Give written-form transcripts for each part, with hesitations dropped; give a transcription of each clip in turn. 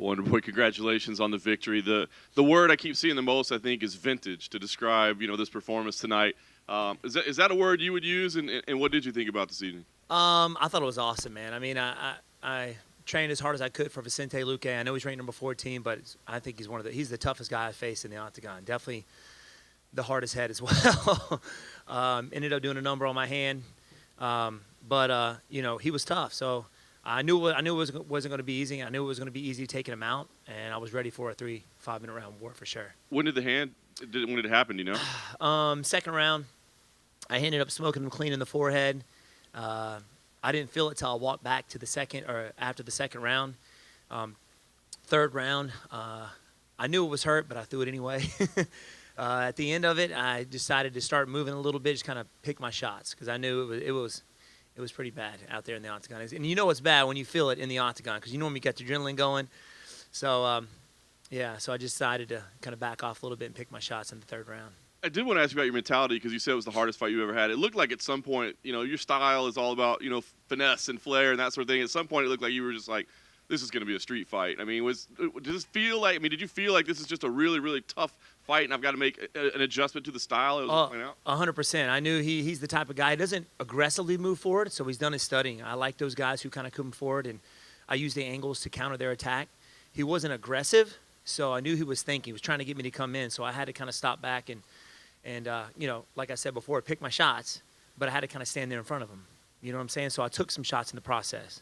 Wonderboy, congratulations on the victory. The word I keep seeing the most, I think, is vintage to describe this performance tonight. Is that a word you would use? And what did you think about this evening? I thought it was awesome, man. I mean, I trained as hard as I could for Vicente Luque. I know he's ranked number 14, but I think he's the toughest guy I've faced in the octagon. Definitely the hardest head as well. Ended up doing a number on my hand, but he was tough. So I knew it wasn't going to be easy. I knew it was going to be easy taking him out, and I was ready for a 3-5-minute round war for sure. When did it happen? Do you know? Second round, I ended up smoking him clean in the forehead. I didn't feel it till I walked back to the second or after the second round. Third round, I knew it was hurt, but I threw it anyway. At the end of it, I decided to start moving a little bit, just kind of pick my shots because I knew it was pretty bad out there in the octagon. And you know it's bad when you feel it in the octagon because you normally got the adrenaline going. So, so I just decided to kind of back off a little bit and pick my shots in the third round. I did want to ask you about your mentality because you said it was the hardest fight you ever had. It looked like at some point, your style is all about, finesse and flair and that sort of thing. At some point, it looked like you were just like, this is going to be a street fight. I mean, did you feel like this is just a really, really tough fight and I've got to make an adjustment to the style? 100%. I knew he's the type of guy. He doesn't aggressively move forward, so he's done his studying. I like those guys who kind of come forward, and I use the angles to counter their attack. He wasn't aggressive, so I knew he was thinking. He was trying to get me to come in, so I had to kind of stop back and like I said before, pick my shots, but I had to kind of stand there in front of him. You know what I'm saying? So I took some shots in the process.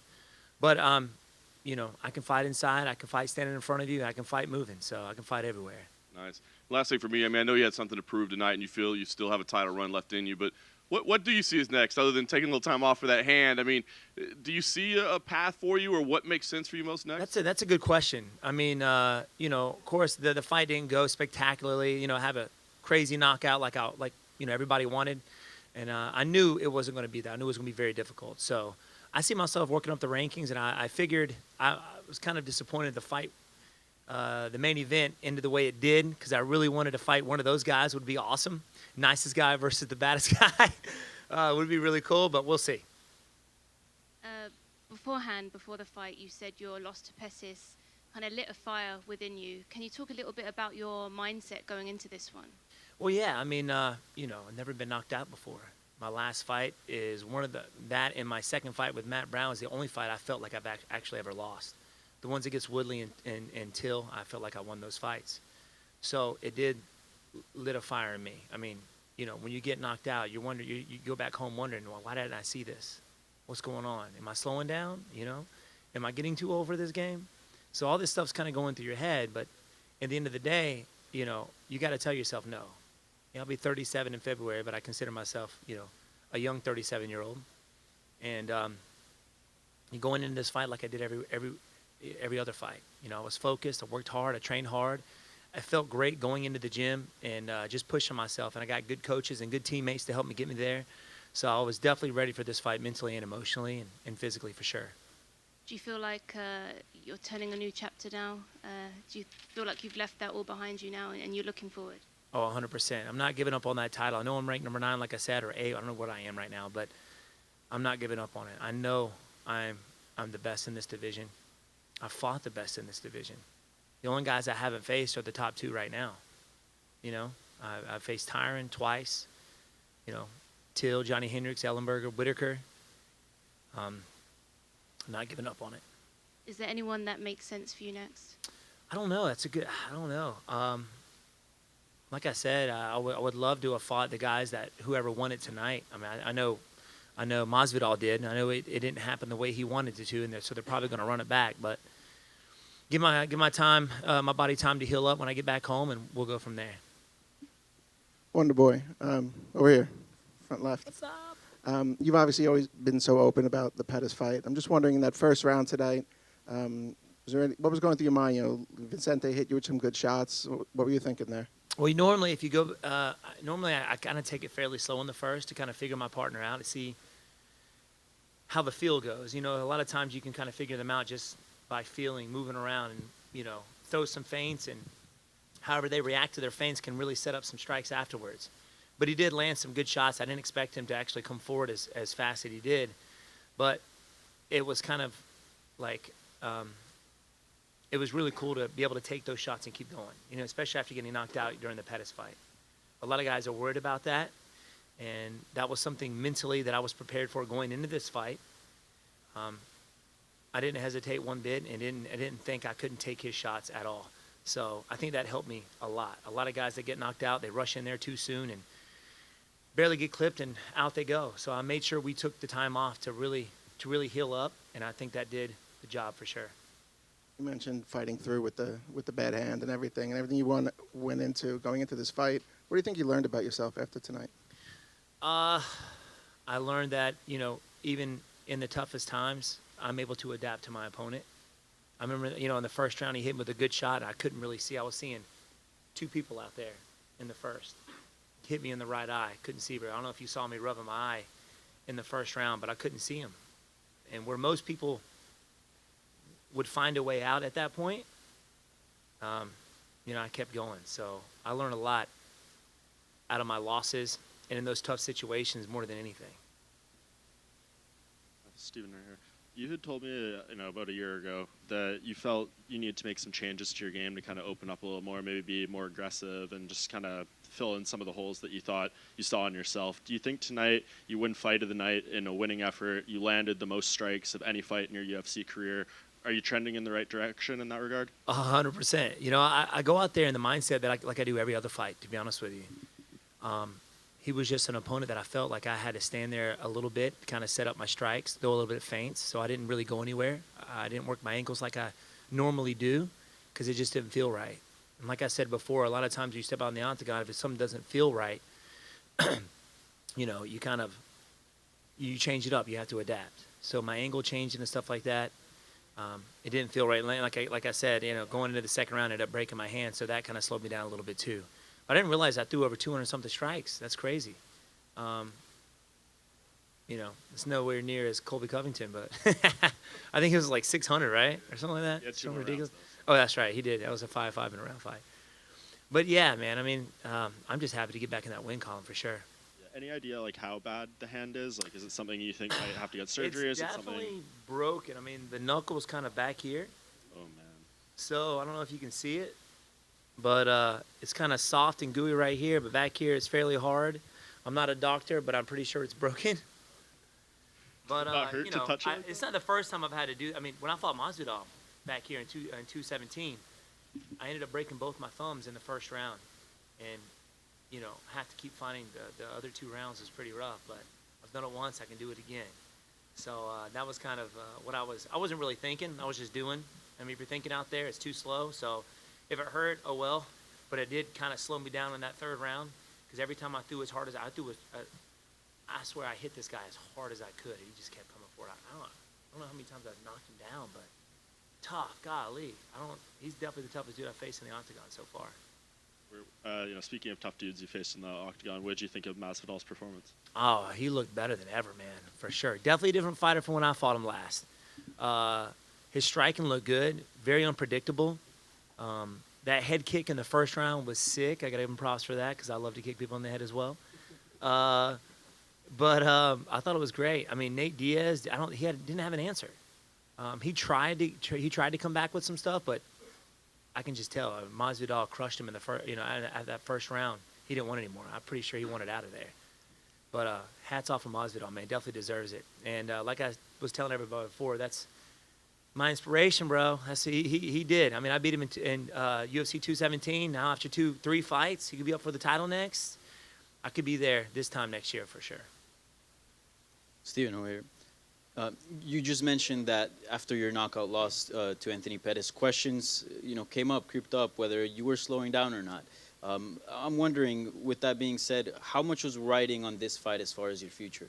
But, I can fight inside. I can fight standing in front of you. I can fight moving. So I can fight everywhere. Nice. Last thing for me, I know you had something to prove tonight and you feel you still have a title run left in you, but what do you see as next other than taking a little time off for that hand? I mean, do you see a path for you or what makes sense for you most next? That's a good question. I mean, of course, the fight didn't go spectacularly, have a crazy knockout like everybody wanted, and I knew it wasn't going to be that. I knew it was going to be very difficult. So I see myself working up the rankings, and I figured I was kind of disappointed the fight, the main event ended the way it did because I really wanted to fight one of those guys. Would be awesome. Nicest guy versus the baddest guy would be really cool, but we'll see. Beforehand, before the fight, you said your loss to Pessis kind of lit a fire within you. Can you talk a little bit about your mindset going into this one? Well, yeah. I mean, I've never been knocked out before. My last fight is that and my second fight with Matt Brown is the only fight I felt like I've actually ever lost. The ones against Woodley and Till, I felt like I won those fights. So it did lit a fire in me. I mean, when you get knocked out, you go back home wondering, well, why didn't I see this? What's going on? Am I slowing down? Am I getting too over this game? So all this stuff's kind of going through your head, but at the end of the day, you got to tell yourself no. I'll be 37 in February, but I consider myself, a young 37-year-old. And you're going into this fight like I did every other fight. I was focused. I worked hard. I trained hard. I felt great going into the gym and just pushing myself. And I got good coaches and good teammates to help me get me there. So I was definitely ready for this fight mentally and emotionally and physically for sure. Do you feel like you're turning a new chapter now? Do you feel like you've left that all behind you now and you're looking forward? Oh, 100%. I'm not giving up on that title. I know I'm ranked number 9, like I said, or 8. I don't know what I am right now, but I'm not giving up on it. I know I'm the best in this division. I fought the best in this division. The only guys I haven't faced are the top 2 right now. I've faced Tyron twice. Till, Johnny Hendricks, Ellenberger, Whitaker. I'm not giving up on it. Is there anyone that makes sense for you next? I don't know. I don't know. Like I said, I would love to have fought the guys whoever won it tonight. I mean, I know Masvidal did. I know it didn't happen the way he wanted it to, so they're probably going to run it back. But give my body time to heal up when I get back home, and we'll go from there. Wonderboy, over here, front left. What's up? You've obviously always been so open about the Pettis fight. I'm just wondering, in that first round today, what was going through your mind? Vicente hit you with some good shots. What were you thinking there? Well, normally if you go, I kind of take it fairly slow in the first to kind of figure my partner out to see how the feel goes. A lot of times you can kind of figure them out just by feeling, moving around, and throw some feints, and however they react to their feints can really set up some strikes afterwards. But he did land some good shots. I didn't expect him to actually come forward as fast as he did, but it was kind of like it was really cool to be able to take those shots and keep going. You know, especially after getting knocked out during the Pettis fight. A lot of guys are worried about that, and that was something mentally that I was prepared for going into this fight. I didn't hesitate one bit, and I didn't think I couldn't take his shots at all. So I think that helped me a lot. A lot of guys that get knocked out, they rush in there too soon and barely get clipped, and out they go. So I made sure we took the time off to really heal up, and I think that did the job for sure. You mentioned fighting through with the bad hand and everything you went into going into this fight. What do you think you learned about yourself after tonight? I learned that, you know, even in the toughest times, I'm able to adapt to my opponent. I remember, you know, in the first round, he hit me with a good shot. I couldn't really see. I was seeing two people out there in the first. Hit me in the right eye. Couldn't see, but I don't know if you saw me rubbing my eye in the first round, but I couldn't see him. And where most people would find a way out at that point, you know, I kept going. So I learned a lot out of my losses and in those tough situations more than anything. Steven, right here. You had told me, you know, about a year ago that you felt you needed to make some changes to your game to kind of open up a little more, maybe be more aggressive and just kind of fill in some of the holes that you thought you saw in yourself. Do you think tonight you win fight of the night in a winning effort? You landed the most strikes of any fight in your UFC career. Are you trending in the right direction in that regard? 100%. You know, I go out there in the mindset that like I do every other fight, to be honest with you. He was just an opponent that I felt like I had to stand there a little bit, kind of set up my strikes, throw a little bit of feints, so I didn't really go anywhere. I didn't work my ankles like I normally do because it just didn't feel right. And like I said before, a lot of times you step out in the octagon, if something doesn't feel right, you know, you change it up. You have to adapt. So my angle changing and stuff like that, it didn't feel right. Like I said, you know, going into the second round, I ended up breaking my hand, so that kind of slowed me down a little bit too. I didn't realize I threw over 200-something strikes. That's crazy. You know, it's nowhere near as Colby Covington, but I think it was like 600, right? Or something like that. Yeah, Something ridiculous. Oh, that's right. He did. That was a 5-5 in a round fight. But, yeah, man, I mean, I'm just happy to get back in that win column for sure. Yeah, any idea, like, how bad the hand is? Like, is it something you think might have to get surgery? It's or is definitely it something... broken. I mean, the knuckle's kind of back here. Oh, man. So I don't know if you can see it. But it's kind of soft and gooey right here, but back here it's fairly hard. I'm not a doctor, but I'm pretty sure it's broken. But hurt you know, to touch it? it's not the first time I've had to do. I mean, when I fought Masvidal back here in 217, I ended up breaking both my thumbs in the first round, and you know, had to keep finding the other two rounds was pretty rough. But I've done it once, I can do it again. So that was kind of what I wasn't really thinking. I was just doing. I mean, if you're thinking out there, it's too slow. So if it hurt, oh well. But it did kind of slow me down in that third round because every time I threw as hard as I threw, I swear I hit this guy as hard as I could. He just kept coming forward. I don't know how many times I've knocked him down, but tough, golly. He's definitely the toughest dude I've faced in the octagon so far. You know, speaking of tough dudes you faced in the octagon, what did you think of Masvidal's performance? Oh, he looked better than ever, man, for sure. Definitely a different fighter from when I fought him last. His striking looked good, very unpredictable. That head kick in the first round was sick. I got to give him props for that because I love to kick people in the head as well. But I thought it was great. I mean, Nate Diaz, didn't have an answer. He tried to come back with some stuff, but I can just tell Masvidal crushed him in the first. You know, at that first round, he didn't want it anymore. I'm pretty sure he wanted out of there. But hats off to Masvidal, man. Definitely deserves it. And like I was telling everybody before, that's my inspiration, bro. He did. I mean, I beat him in UFC 217. Now after 3 fights, he could be up for the title next. I could be there this time next year for sure. Steven over here. You just mentioned that after your knockout loss to Anthony Pettis, questions creeped up whether you were slowing down or not. I'm wondering, with that being said, how much was riding on this fight as far as your future?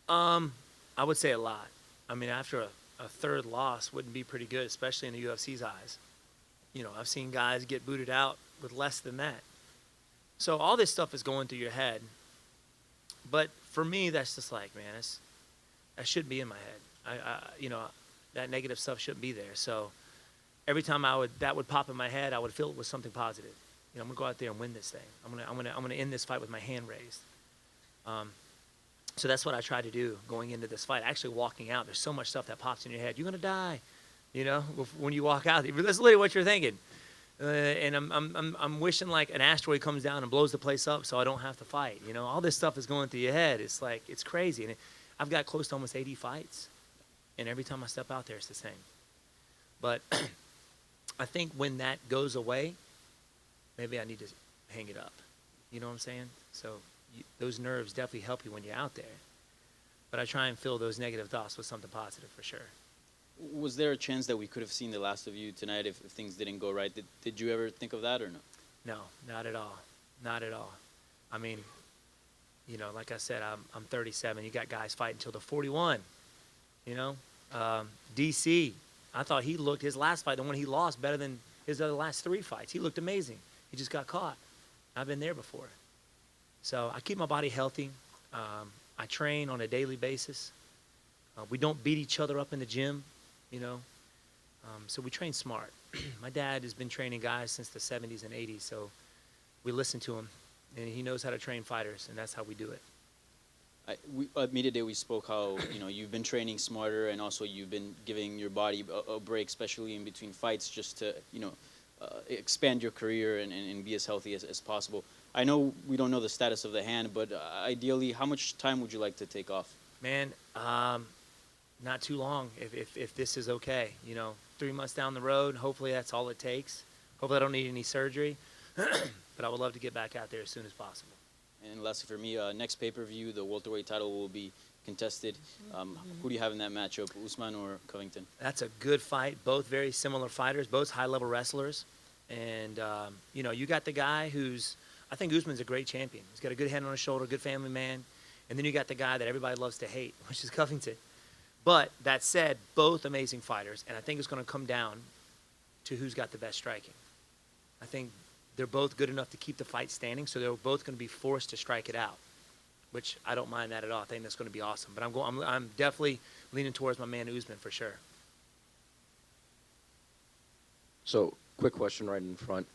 I would say a lot. I mean, after a third loss wouldn't be pretty good, especially in the UFC's eyes. You know, I've seen guys get booted out with less than that. So all this stuff is going through your head. But for me, that's just like, man, that shouldn't be in my head. That negative stuff shouldn't be there. So every time that would pop in my head, I would fill it with something positive. You know, I'm gonna go out there and win this thing. I'm gonna end this fight with my hand raised. So that's what I tried to do going into this fight. Actually walking out, there's so much stuff that pops in your head. You're gonna die. You know, when you walk out, that's literally what you're thinking. And I'm wishing like an asteroid comes down and blows the place up so I don't have to fight. You know, all this stuff is going through your head. It's like, it's crazy. And I've got close to almost 80 fights. And every time I step out there, it's the same. But I think when that goes away, maybe I need to hang it up. You know what I'm saying? So those nerves definitely help you when you're out there. But I try and fill those negative thoughts with something positive for sure. Was there a chance that we could have seen the last of you tonight if things didn't go right? Did you ever think of that or no? No, not at all. Not at all. I mean, you know, like I said, I'm 37. You got guys fighting until they're 41. You know, DC, I thought he looked his last fight, the one he lost, better than his other last 3 fights. He looked amazing. He just got caught. I've been there before. So I keep my body healthy. I train on a daily basis. We don't beat each other up in the gym, you know. So we train smart. My dad has been training guys since the 70s and 80s, so we listen to him, and he knows how to train fighters, and that's how we do it. At media day we spoke how you've been training smarter, and also you've been giving your body a break, especially in between fights, just to expand your career and be as healthy as possible. I know we don't know the status of the hand, but ideally, how much time would you like to take off? Man, not too long. If this is okay, 3 months down the road, hopefully that's all it takes. Hopefully I don't need any surgery, but I would love to get back out there as soon as possible. And lastly for me, next pay-per-view, the welterweight title will be contested. Who do you have in that matchup, Usman or Covington? That's a good fight. Both very similar fighters, both high-level wrestlers. And, you got the guy I think Usman's a great champion. He's got a good head on his shoulder, good family man. And then you got the guy that everybody loves to hate, which is Covington. But that said, both amazing fighters. And I think it's going to come down to who's got the best striking. I think they're both good enough to keep the fight standing, so they're both going to be forced to strike it out, which I don't mind that at all. I think that's going to be awesome. But I'm definitely leaning towards my man Usman for sure. So, quick question right in front.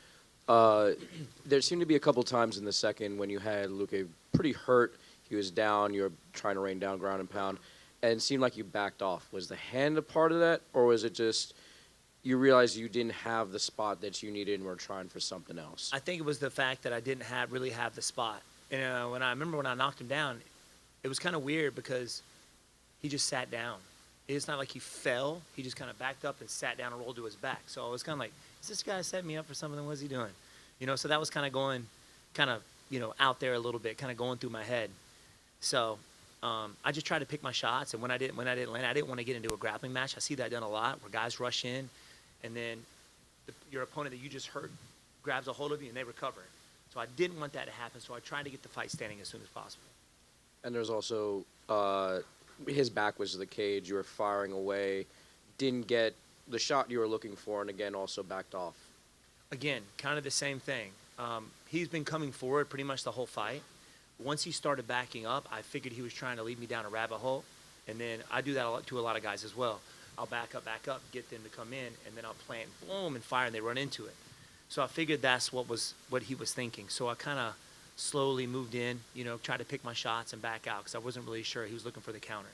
There seemed to be a couple times in the second when you had Luque pretty hurt. He was down. You were trying to rain down ground and pound, and it seemed like you backed off. Was the hand a part of that, or was it just you realized you didn't have the spot that you needed and were trying for something else? I think it was the fact that I didn't really have the spot. And when I knocked him down, it was kind of weird because he just sat down. It's not like he fell. He just kind of backed up and sat down and rolled to his back. So I was kind of like, is this guy setting me up for something? What is he doing? So that was kind of going out there a little bit, kind of going through my head. So I just tried to pick my shots. And when I didn't land, I didn't want to get into a grappling match. I see that done a lot where guys rush in and then your opponent that you just hurt grabs a hold of you and they recover. So I didn't want that to happen. So I tried to get the fight standing as soon as possible. And there's also his back was to the cage. You were firing away, didn't get the shot you were looking for, and again also backed off. Again, kind of the same thing. He's been coming forward pretty much the whole fight. Once he started backing up, I figured he was trying to lead me down a rabbit hole, and then I do that to a lot of guys as well. I'll back up, get them to come in, and then I'll plant, boom, and fire, and they run into it. So I figured that's what he was thinking. So I kind of slowly moved in, tried to pick my shots and back out because I wasn't really sure he was looking for the counter.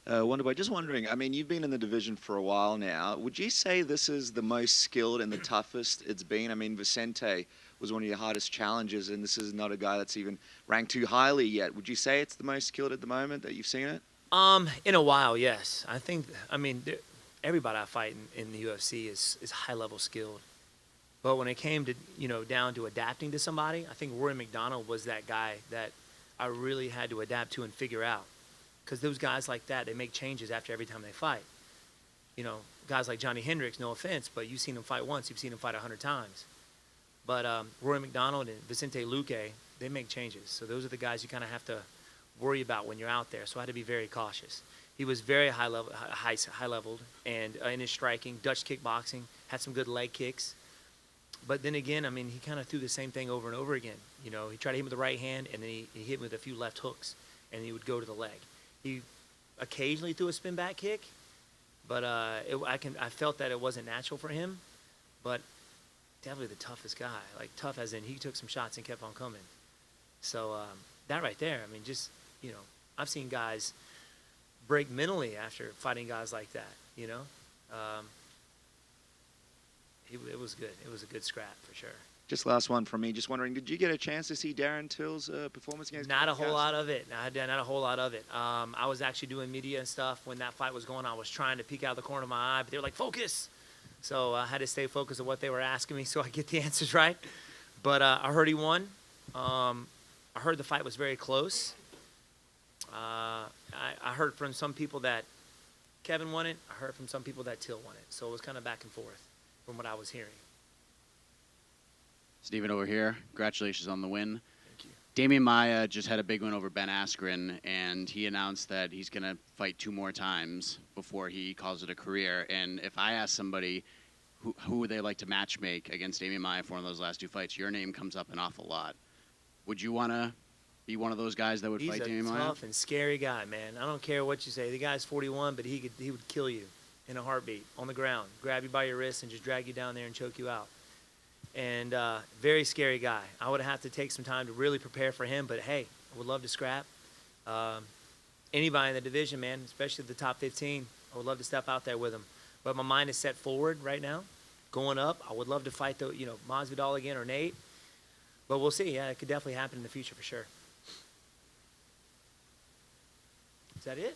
Wonderboy, just wondering, I mean, you've been in the division for a while now. Would you say this is the most skilled and the toughest it's been? I mean, Vicente was one of your hardest challenges, and this is not a guy that's even ranked too highly yet. Would you say it's the most skilled at the moment that you've seen it? In a while, yes. Everybody I fight in the UFC is high-level skilled. But when it came to, down to adapting to somebody, I think Rory McDonald was that guy that I really had to adapt to and figure out. Because those guys like that, they make changes after every time they fight. Guys like Johnny Hendricks, no offense, but you've seen him fight once, you've seen him fight 100 times. But Rory McDonald and Vicente Luque, they make changes. So those are the guys you kind of have to worry about when you're out there. So I had to be very cautious. He was very high-leveled, and in his striking, Dutch kickboxing, had some good leg kicks. But then again, he kind of threw the same thing over and over again. He tried to hit him with the right hand, and then he hit him with a few left hooks, and he would go to the leg. He occasionally threw a spin back kick, but I felt that it wasn't natural for him. But definitely the toughest guy, like tough as in he took some shots and kept on coming. So that right there, I've seen guys break mentally after fighting guys like that. You know, um, it was good. It was a good scrap for sure. Just last one from me. Just wondering, did you get a chance to see Darren Till's performance against? Not a whole Castle? lot of it. Not a whole lot of it. I was actually doing media and stuff when that fight was going on. I was trying to peek out the corner of my eye, but they were like, focus. So I had to stay focused on what they were asking me so I get the answers right. But I heard he won. I heard the fight was very close. I heard from some people that Kevin won it. I heard from some people that Till won it. So it was kind of back and forth from what I was hearing. Steven over here. Congratulations on the win. Thank you. Damian Maia just had a big win over Ben Askren, and he announced that he's going to fight 2 more times before he calls it a career. And if I ask somebody who would they like to match make against Damian Maia for one of those last 2 fights, your name comes up an awful lot. Would you want to be one of those guys that would fight Damian Maia? He's a tough and scary guy, man. I don't care what you say. The guy's 41, but he would kill you in a heartbeat on the ground, grab you by your wrist, and just drag you down there and choke you out. And very scary guy. I would have to take some time to really prepare for him, but hey, I would love to scrap. Anybody in the division, man, especially the top 15, I would love to step out there with him. But my mind is set forward right now, going up. I would love to fight Masvidal again or Nate, but we'll see. Yeah, it could definitely happen in the future for sure. Is that it?